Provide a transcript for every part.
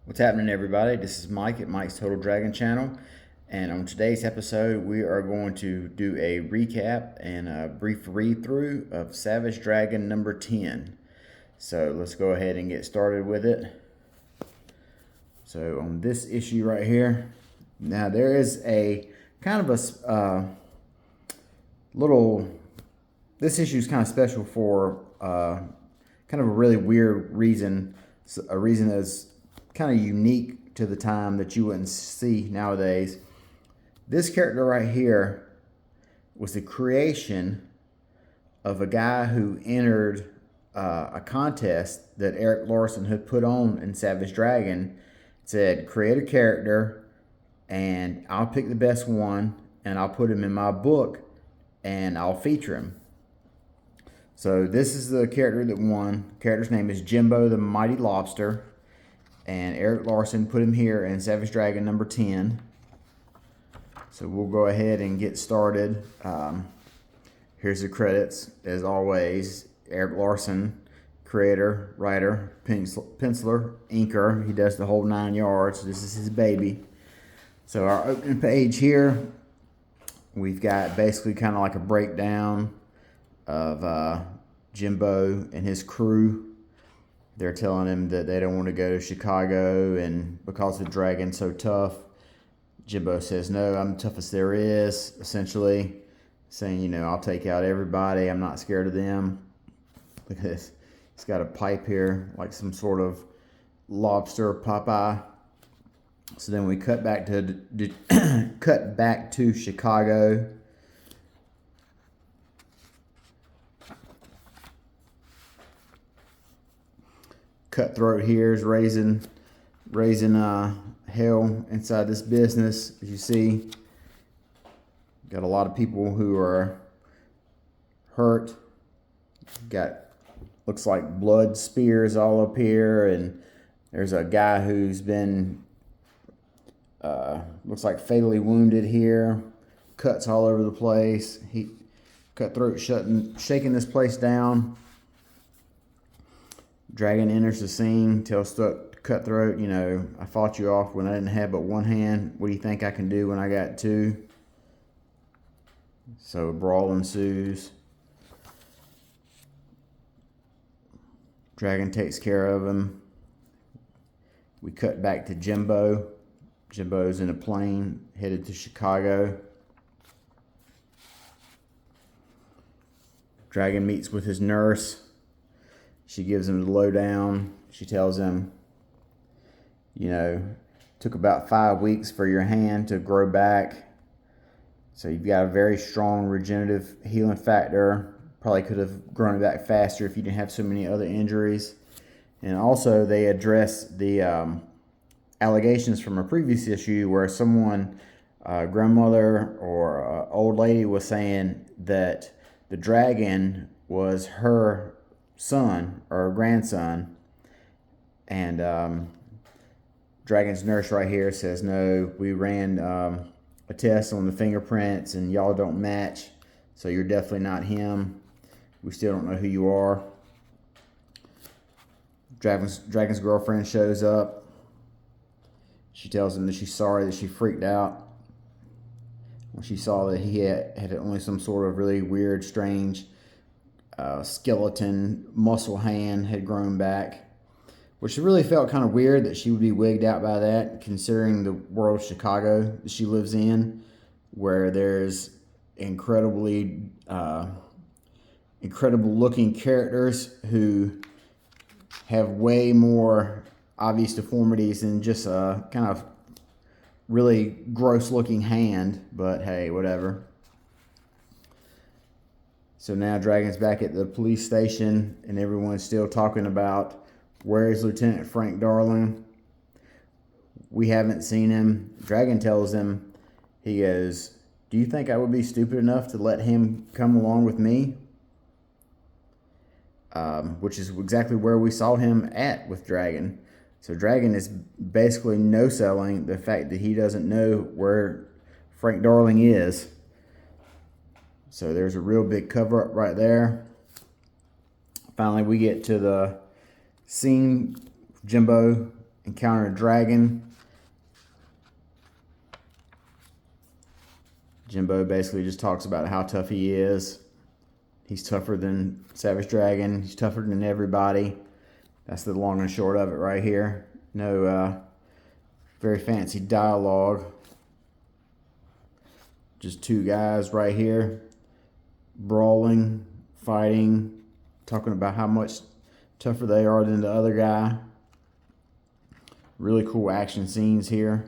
What's happening, everybody? This is Mike at Mike's Total Dragon Channel, and on today's episode we are going to do a recap and a brief read-through of Savage Dragon number 10. So let's go ahead and get started with it. So on this issue right here, now there is a kind of a this issue is kind of special for kind of a really weird reason, a reason that's kind of unique to the time that you wouldn't see nowadays. This character right here was the creation of a guy who entered a contest that Eric Larsen had put on in Savage Dragon. It said, create a character and I'll pick the best one and I'll put him in my book and I'll feature him. So this is the character that won. The character's name is Jimbo the Mighty Lobster. And Eric Larsen put him here in Savage Dragon number 10. So we'll go ahead and get started. Here's the credits, as always. Eric Larsen, creator, writer, penciler, inker. He does the whole 9 yards. This is his baby. So our opening page here, we've got basically kind of like a breakdown of Jimbo and his crew. They're telling him that they don't want to go to Chicago, and because the dragon's so tough, Jimbo says, no, I'm the toughest there is, essentially saying, you know, I'll take out everybody. I'm not scared of them. Look at this. He's got a pipe here, like some sort of lobster Popeye. So then we cut back to Chicago. Cutthroat here is raising hell inside this business. As you see, got a lot of people who are hurt. Looks like blood spears all up here, and there's a guy who's been looks like fatally wounded here. Cuts all over the place. Cutthroat shaking this place down. Dragon enters the scene, tells Cutthroat, you know, I fought you off when I didn't have but one hand. What do you think I can do when I got two? So a brawl ensues. Dragon takes care of him. We cut back to Jimbo. Jimbo's in a plane headed to Chicago. Dragon meets with his nurse. She gives him the lowdown. She tells him, you know, took about 5 weeks for your hand to grow back. So you've got a very strong regenerative healing factor. Probably could have grown it back faster if you didn't have so many other injuries. And also they address the allegations from a previous issue where someone, grandmother or old lady, was saying that the dragon was her son or grandson, and Dragon's nurse right here says, no, we ran a test on the fingerprints and y'all don't match, so you're definitely not him. We still don't know who you are. Dragon's girlfriend shows up. She tells him that she's sorry that she freaked out when she saw that he had only some sort of really weird, strange skeleton muscle hand had grown back, which really felt kind of weird that she would be wigged out by that, considering the world of Chicago that she lives in, where there's incredible looking characters who have way more obvious deformities than just a kind of really gross looking hand. But hey, whatever. So now Dragon's back at the police station, and everyone's still talking about, where is Lieutenant Frank Darling? We haven't seen him. Dragon tells him, he goes, do you think I would be stupid enough to let him come along with me? Which is exactly where we saw him at with Dragon. So Dragon is basically no-selling the fact that he doesn't know where Frank Darling is. So there's a real big cover-up right there. Finally, we get to the scene. Jimbo encounter a dragon. Jimbo basically just talks about how tough he is. He's tougher than Savage Dragon. He's tougher than everybody. That's the long and short of it right here. No very fancy dialogue. Just two guys right here brawling, fighting, talking about how much tougher they are than the other guy. Really cool action scenes here.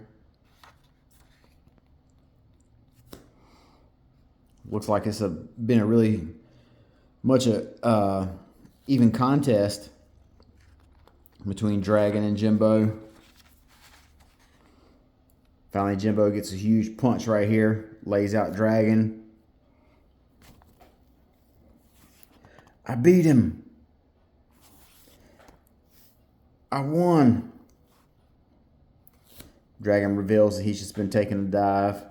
Looks like it's been a really much even contest between Dragon and Jimbo. Finally, Jimbo gets a huge punch right here, lays out Dragon. I beat him. I won. Dragon reveals that he's just been taking a dive.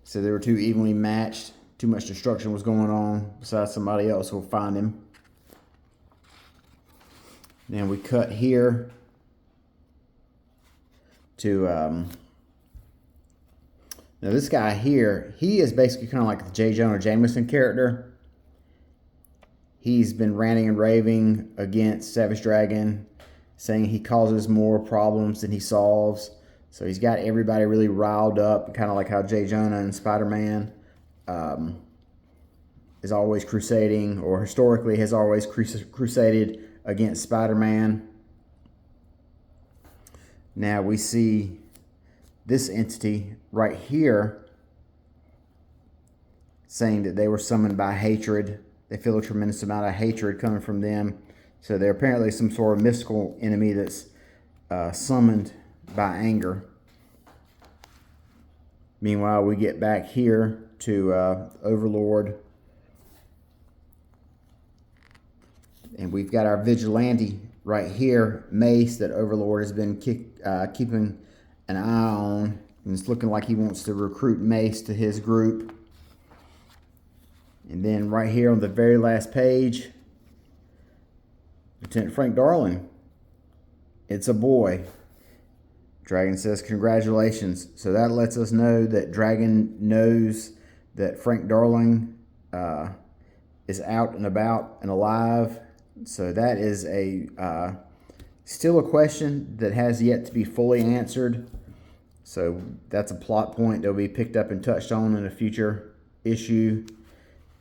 So they were too evenly matched. Too much destruction was going on. Besides, somebody else will find him. Then we cut here to now this guy here. He is basically kind of like the J. Jonah Jameson character. He's been ranting and raving against Savage Dragon, saying he causes more problems than he solves. So he's got everybody really riled up, kind of like how J. Jonah and Spider-Man is always crusading, or historically has always crusaded against Spider-Man. Now we see this entity right here saying that they were summoned by hatred. They feel a tremendous amount of hatred coming from them. So they're apparently some sort of mystical enemy that's summoned by anger. Meanwhile, we get back here to Overlord. And we've got our vigilante right here, Mace, that Overlord has been keeping an eye on. And it's looking like he wants to recruit Mace to his group. And then right here on the very last page, Lieutenant Frank Darling. It's a boy. Dragon says, congratulations. So that lets us know that Dragon knows that Frank Darling is out and about and alive. So that is still a question that has yet to be fully answered. So that's a plot point that will be picked up and touched on in a future issue.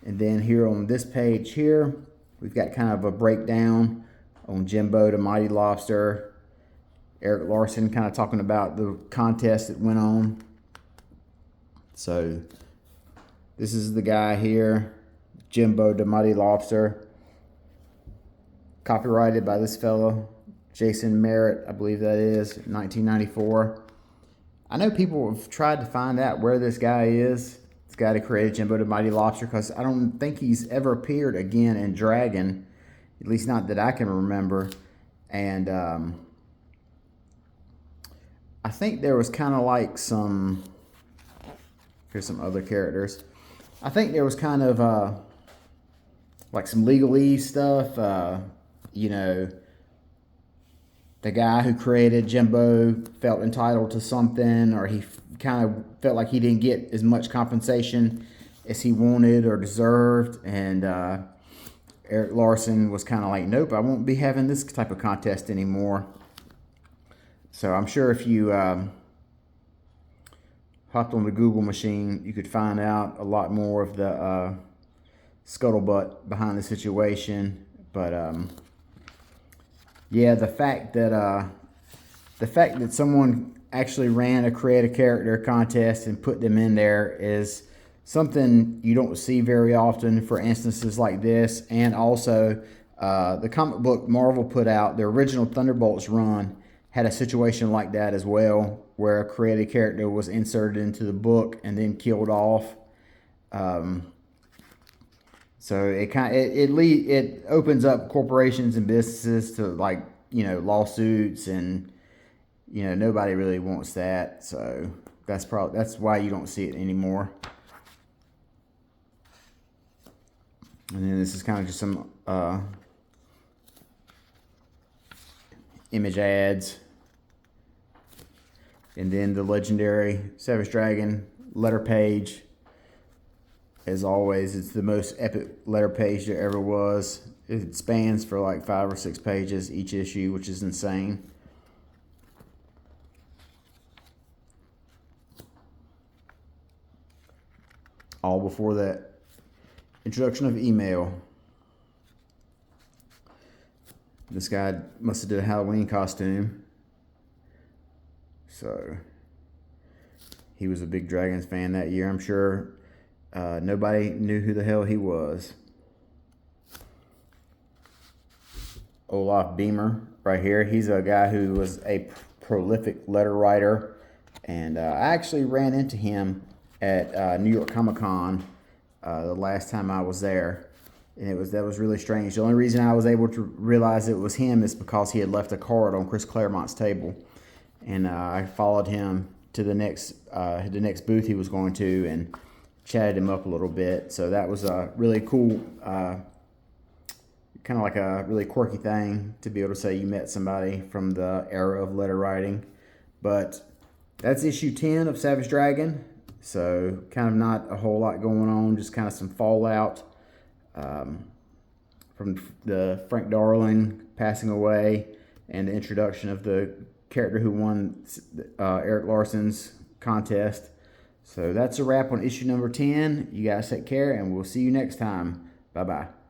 And then here on this page here, we've got kind of a breakdown on Jimbo the Mighty Lobster. Eric Larsen kind of talking about the contest that went on. So this is the guy here, Jimbo the Mighty Lobster. Copyrighted by this fellow, Jason Merritt, I believe that is, 1994. I know people have tried to find out where this guy is. This guy that created Jimbo the Mighty Lobster, because I don't think he's ever appeared again in Dragon, at least not that I can remember. And I think there was kind of like some, here's some other characters. I think there was kind of like some legalese stuff. You know, the guy who created Jimbo felt entitled to something, or he kind of felt like he didn't get as much compensation as he wanted or deserved. And Eric Larsen was kind of like, nope, I won't be having this type of contest anymore. So I'm sure if you hopped on the Google machine, you could find out a lot more of the scuttlebutt behind the situation. But yeah, the fact that someone actually ran a create a character contest and put them in there is something you don't see very often for instances like this. And also, the comic book Marvel put out, the original Thunderbolts run, had a situation like that as well, where a created character was inserted into the book and then killed off. So it opens up corporations and businesses to, like, you know, lawsuits, and you know, nobody really wants that. So that's why you don't see it anymore. And then this is kind of just some image ads. And then the legendary Savage Dragon letter page. As always, it's the most epic letter page there ever was. It spans for like 5 or 6 pages each issue, which is insane. All before that introduction of email. This guy must have did a Halloween costume. So he was a big Dragons fan that year, I'm sure. Nobody knew who the hell he was. Olaf Beamer right here. He's a guy who was a prolific letter writer. And I actually ran into him at New York Comic Con the last time I was there. And that was really strange. The only reason I was able to realize it was him is because he had left a card on Chris Claremont's table. And I followed him to the next booth he was going to and chatted him up a little bit. So that was a really cool, kind of like a really quirky thing to be able to say you met somebody from the era of letter writing. But that's issue 10 of Savage Dragon. So kind of not a whole lot going on, just kind of some fallout from the Frank Darling passing away and the introduction of the character who won Eric Larsen's contest. So that's a wrap on issue number 10. You guys take care, and we'll see you next time. Bye-bye.